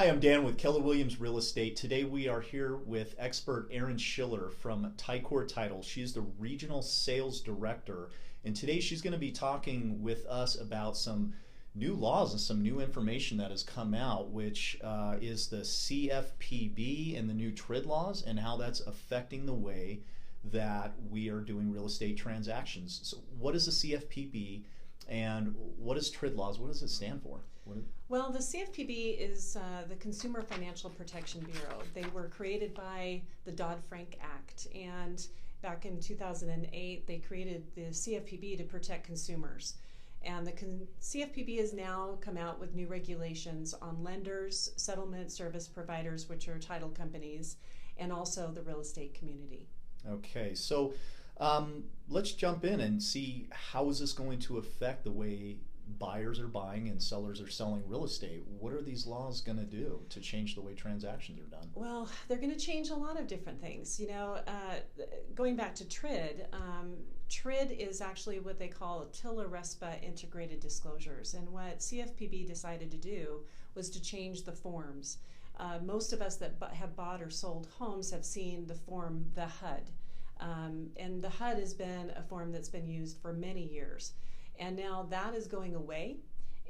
Hi, I'm Dan with Keller Williams Real Estate. Today we are here with expert Erin Schiller from Tycor Title. She's the Regional Sales Director, and today she's going to be talking with us about some new laws and some new information that has come out, which is the CFPB and the new TRID laws and how that's affecting the way that we are doing real estate transactions. So what is the CFPB and what is TRID laws? What does it stand for? Well, the CFPB is the Consumer Financial Protection Bureau. They were created by the Dodd-Frank Act, and back in 2008 they created the CFPB to protect consumers. And the CFPB has now come out with new regulations on lenders, settlement service providers, which are title companies, and also the real estate community. Okay, so let's jump in and see how is this going to affect the way buyers are buying and sellers are selling real estate. What are these laws going to do to change the way transactions are done? Well, they're going to change a lot of different things. You know, going back to TRID, TRID is actually what they call TILA RESPA integrated disclosures. And what CFPB decided to do was to change the forms. Most of us that have bought or sold homes have seen the form, the HUD. And the HUD has been a form that's been used for many years. And now that is going away,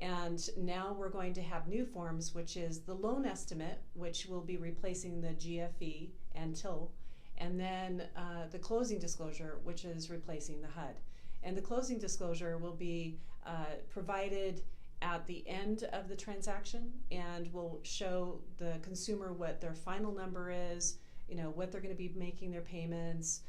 and now we're going to have new forms, which is the loan estimate, which will be replacing the GFE and TIL, and then the closing disclosure, which is replacing the HUD. And the closing disclosure will be provided at the end of the transaction and will show the consumer what their final number is, you know, what they're going to be making their payments,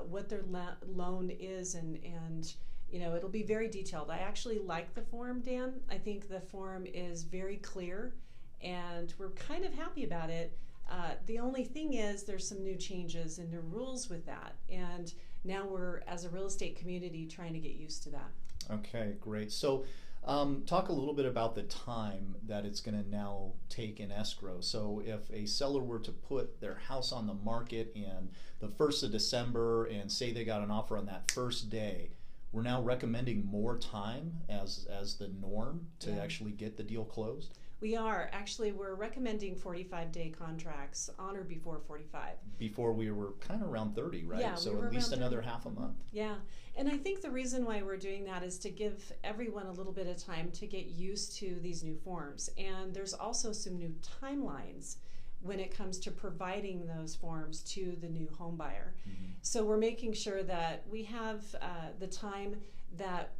what their loan is, and you know, it'll be very detailed. I actually like the form, Dan. I think the form is very clear, and we're kind of happy about it. The only thing is there's some new changes in the rules with that, and now we're, as a real estate community, trying to get used to that. Okay, great. So talk a little bit about the time that it's going to now take in escrow. So if a seller were to put their house on the market in the 1st of December and say they got an offer on that first day, we're now recommending more time as the norm to actually get the deal closed? We are. Actually, we're recommending 45-day contracts on or before 45. Before we were kind of around 30, right? Yeah, so we were at least around another 30. half a month. Yeah, and I think the reason why we're doing that is to give everyone a little bit of time to get used to these new forms. And there's also some new timelines when it comes to providing those forms to the new home buyer. Mm-hmm. So we're making sure that we have the time that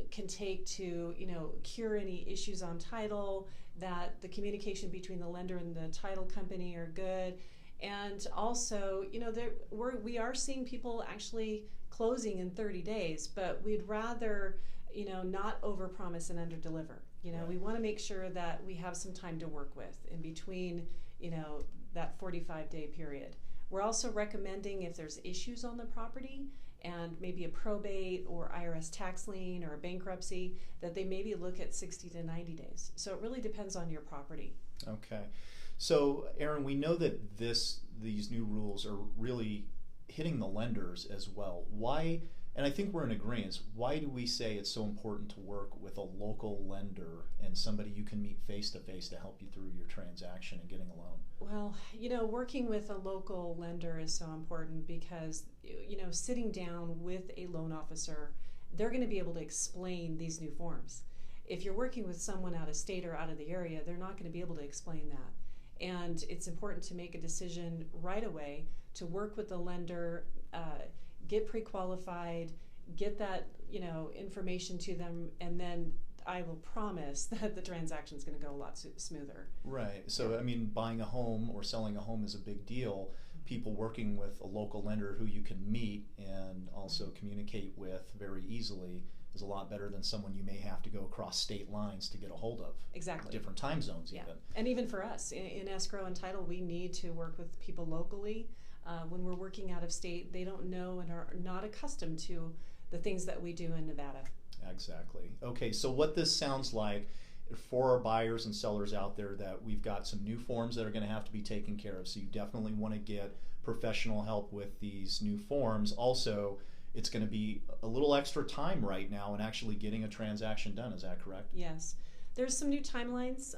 can take to, you know, cure any issues on title, that the communication between the lender and the title company are good. And also, you know, we are seeing people actually closing in 30 days, but we'd rather, you know, not overpromise and underdeliver. You know, right. We want to make sure that we have some time to work with in between, you know, that 45-day period. We're also recommending, if there's issues on the property and maybe a probate or IRS tax lien or a bankruptcy, that they maybe look at 60 to 90 days. So it really depends on your property. Okay. So, Erin, we know that these new rules are really hitting the lenders as well. Why, and I think we're in agreement, why do we say it's so important to work with a local lender and somebody you can meet face-to-face to help you through your transaction and getting a loan? Well, you know, working with a local lender is so important because, you know, sitting down with a loan officer, they're going to be able to explain these new forms. If you're working with someone out of state or out of the area, they're not going to be able to explain that. And it's important to make a decision right away to work with the lender, get pre-qualified, get that, you know, information to them, and then I will promise that the transaction is going to go a lot smoother. Right. So, I mean, buying a home or selling a home is a big deal. People working with a local lender who you can meet and also communicate with very easily is a lot better than someone you may have to go across state lines to get a hold of. Exactly. Different time zones even. And even for us, in escrow and title, we need to work with people locally. When we're working out of state, they don't know and are not accustomed to the things that we do in Nevada. Exactly. Okay, so what this sounds like for our buyers and sellers out there, that we've got some new forms that are going to have to be taken care of. So you definitely want to get professional help with these new forms. Also, it's going to be a little extra time right now in actually getting a transaction done. Is that correct? Yes. There's some new timelines.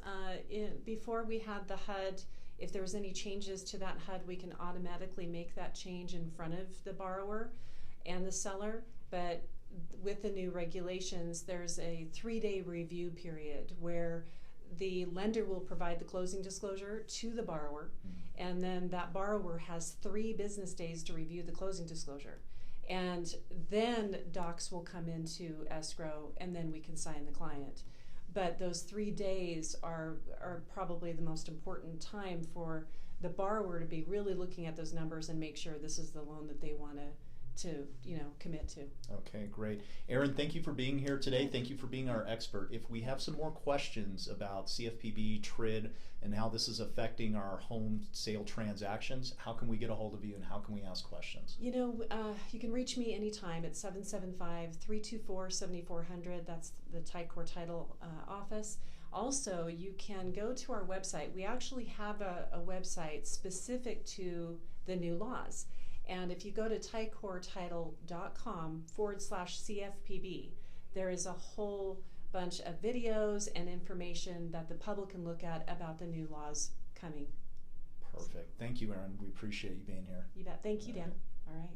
Before we had the HUD, if there was any changes to that HUD, we can automatically make that change in front of the borrower and the seller. But with the new regulations, there's a 3-day review period where the lender will provide the closing disclosure to the borrower, and then that borrower has 3 business days to review the closing disclosure. And then docs will come into escrow, and then we can sign the client. But those 3 days are probably the most important time for the borrower to be really looking at those numbers and make sure this is the loan that they want to commit to. Okay, great. Erin, thank you for being here today. Thank you for being our expert. If we have some more questions about CFPB, TRID, and how this is affecting our home sale transactions, how can we get a hold of you and how can we ask questions? You can reach me anytime at 775-324-7400. That's the Ticor Title office. Also, you can go to our website. We actually have a website specific to the new laws. And if you go to ticortitle.com/CFPB, there is a whole bunch of videos and information that the public can look at about the new laws coming. Perfect. Thank you, Erin. We appreciate you being here. You bet. Thank you, Dan. All right.